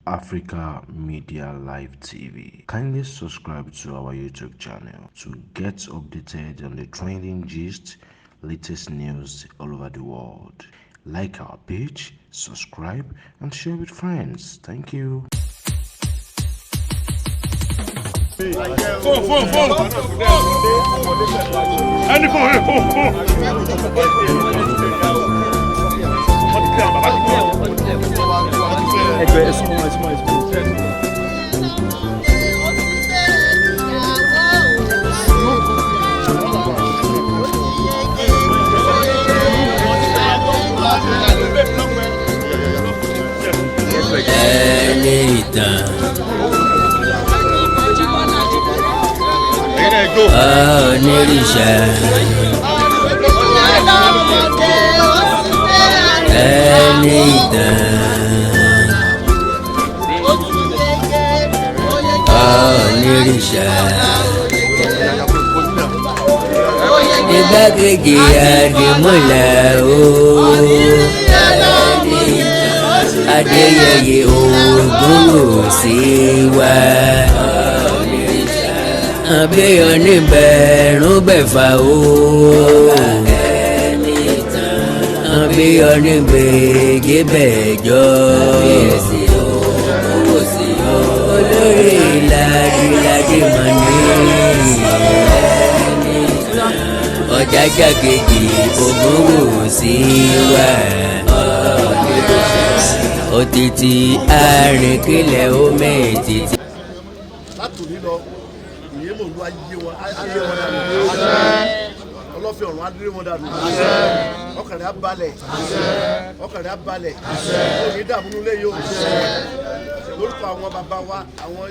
Africa Media Live TV. Kindly subscribe to our YouTube channel to get updated on the trending gist, latest news all over the world. Like our page, subscribe, and share with friends. Thank you. Igbákejì Àdìmúlà Adéyẹyè Ògúnwùsí wa àbíyọ níbẹ̀rún bẹ̀fà àbíyọ níbẹ̀jẹ̀ bẹ̀jọ olórí ládìládì mọ̀ní ọ̀jájá kejì Ògúnwùsí wa òtítì àrìnkìlẹ̀ omi ètìtì. látòní lọ ìyẹn mò ń lo ayé wọn dànù ọlọ́fẹ́ ọ̀run adúlé wọn dànù ọkàn rẹ̀ á balẹ̀ òní dààmú nílé yóò lórúkọ àwọn bàbá wa àwọn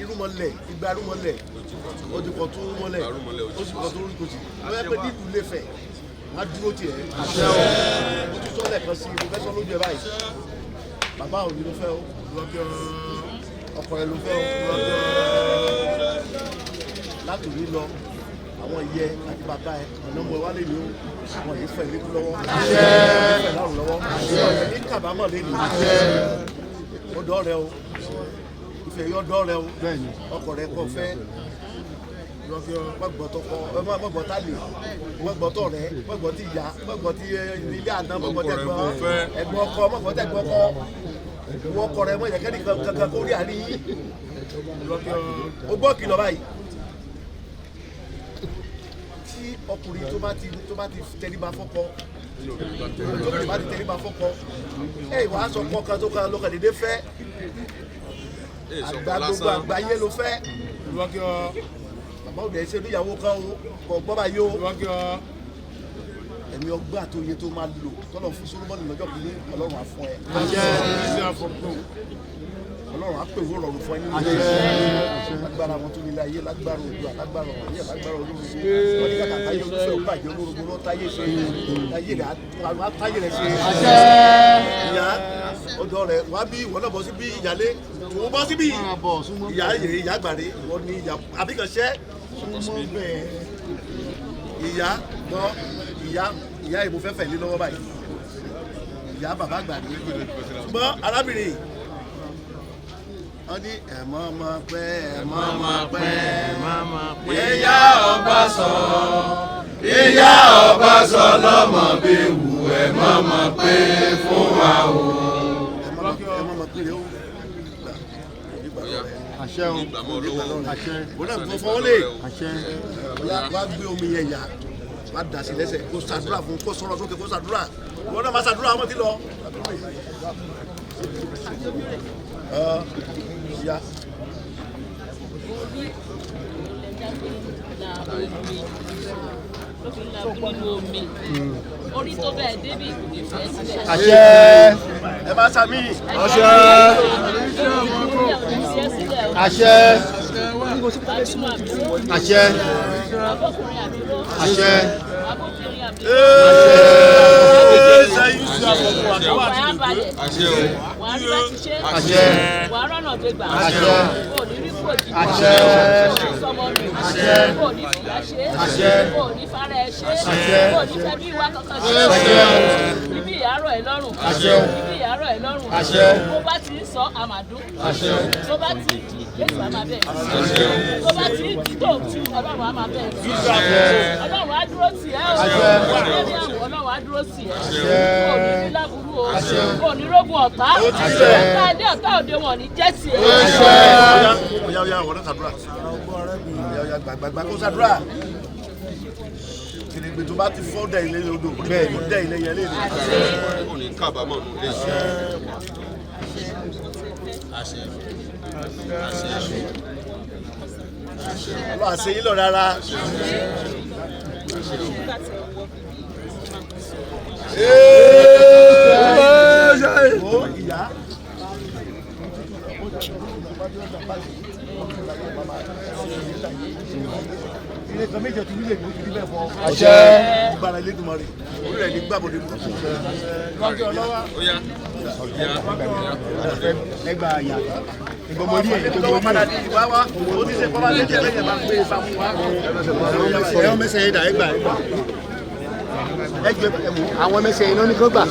irúmọlẹ̀ igba irúmọlẹ̀ ojúkọ̀ tó rúmọlẹ̀ ojúkọ̀ tó rúkọ̀tì àwọn ẹgbẹ́ dídú lè fẹ̀ wọ́n á dúró tiẹ̀ ó tún sọ́lẹ̀ kan sí ìfẹ́sọ́ lójú ẹ̀ báyìí bàbá òní ló fẹ́ o ọkọ rẹ̀ ló fẹ́ o látòní lọ àwọn ìyẹ àti bàbá ẹ ọ̀nà ọmọ wa lè ní o àwọn yìí fẹ́ lékú lọ́wọ́ fẹ́ lọ́rùn lọ́wọ́ ní kábàámọ̀ lè ní ó dọ́ rẹ o ìfẹ́ yọ dọ́ rẹ o ọkọ rẹ kọ fẹ́ mọ̀gbọ́tálè mọ̀gbọ́tọ̀ rẹ mọ̀gbọ́tì ìyá mọ̀gbọ́tì ilé àná mọ̀gbọ́tì ẹ̀gbọ́n ọkọ mọ̀gbọ́tì ẹ̀gbọ́n ọkọ ìwọ ọkọ rẹ mọ̀ ìyẹ̀kẹ́ nìkan kankan kó rí àárín yìí ó gbọ́ kìlọ̀ báyìí tí ọkùnrin tó bá ti tẹríba fọ́kọ tó bá ti tẹríba fọ́kọ ìwà aṣọ kọ̀ọ̀kan tó kan lókàn dédé fẹ́ àgbà gbogbo àgbáyé ló fẹ́ bàbá òde ṣe níyàwó kan o gbọ́ báyìí o ẹ̀mí ọgbà tó yẹ tó máa lò tọ́lọ̀ fún Solomoni lọ́jọ́ kìíní Ọlọ́run á fún ẹ Ọlọ́run á pè wó rọrùn fún ẹ nínú ilé lágbára wọn tó nílé ayé lágbára Oòduà lágbára ọ̀rọ̀ lágbára olóòrùn wọn ní kàkà táyé olúfẹ́ ó bàjẹ́ olórogbo ló táyé ṣe táyé rẹ̀ ṣe ìyá ọjọ́ rẹ̀ wá bí ìwọ náà bọ́ sí bí ìyálé tó bọ́ sí bí ìyá àgbàre ìwọ ní ìyá àbíkànṣẹ́ ìyá gbọ́ ìyá ìbò fẹ́fẹ́ lé lọ́wọ́ báyìí ìyá bàbá àgbàre ṣùgbọ́n arábìnrin wọ́n ní ẹ̀mọ́ ọmọ pẹ́ ìyá ọba sọ lọ́mọ bí wù ẹ̀mọ́ ọmọ pẹ́ fún wa o. ẹ̀mọ́ ọmọ pẹ́ o. àṣẹ o àṣẹ wọ́n náà gbọ́ fọwọ́ lé àṣẹ wá gbé omi yẹn yá wá dà sí lẹ́sẹ̀ kó ṣàdúrà fún kó sọ̀rọ̀ sókè kó ṣàdúrà wọ́n náà má ṣàdúrà wọn ti lọ. Ya. Orí tó bẹ́ẹ̀ débi ìfẹ́ sílẹ̀. Àṣẹ ẹ máa sàmì. Àṣẹ. Àṣẹ. Àṣẹ. Àṣẹ. Àṣẹ. Wàá rọ́nà gbégbà. Àṣẹ. Òní rí kò jì. Àṣẹ. Sọmọ mi. Àṣẹ. Òní fìyà ṣe. Àṣẹ. Òní fara ẹ ṣe. Àṣẹ. Òní fẹ́ bí ìwà kankan ṣe. Àṣẹ. Ibi ìyàrá ẹ̀ lọ́rùn. Ibi ìyàrá ẹ̀ lọ́rùn. Bó bá ti ń sọ àmàdún. Tó bá ti ń dì Jésù á máa bẹ̀. Tó bá ti ń dì tó tú Ọlọ́run á máa bẹ̀. Ọlọ́run á dúró tì ẹ́ o. Ọlọ́run á dúró tì ẹ́. Kò ní rí láburú o. Kò ní rógun ọ̀tá. Ọ̀tá ilé ọ̀tá òde wọn ní jẹ́ tì ẹ́. Oya wọ́n ṣàdúrà. Oya gbàgbàgbà kó ṣàdúrà. Kìnìún tó bá ti fọ́ dẹ̀ ilé odò. Bẹ́ẹ̀ ni dẹ̀ ilé yẹn lé ní. Ó ní kábàámọ̀ nù lé sí. Ọlọ́run àṣẹ yín lọ rárá. Ìyá. Ilé kan méjì ọtí nílé ìlú ìdílé fọ. Àṣẹ. Gbàrà ilé ìgbìmọ̀ rẹ̀. Orí rẹ̀ ní gbàbọ̀dé mú. Lọ́jọ́ ọlọ́wà. Ẹgbà àyà. Ìgbọ̀mọ̀ orí ẹ̀ ìgbọ̀mọ̀ padà ní ìwá wa. Ó ti ṣe kọ́lá lẹ́jẹ̀ lẹ́yìn máa ń gbé ìfàmù wa. Ẹ̀rọ mẹ́sẹ̀ yẹn dà ẹgbà. Àwọn mẹ́sẹ̀ iná ní kó gbà.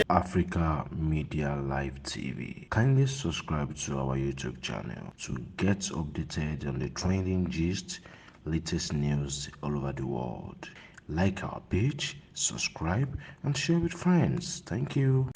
Africa Media Live TV. Kindly subscribe to our YouTube channel to get updated on the trending gist, latest news all over the world. Like our page, subscribe, and share with friends. Thank you.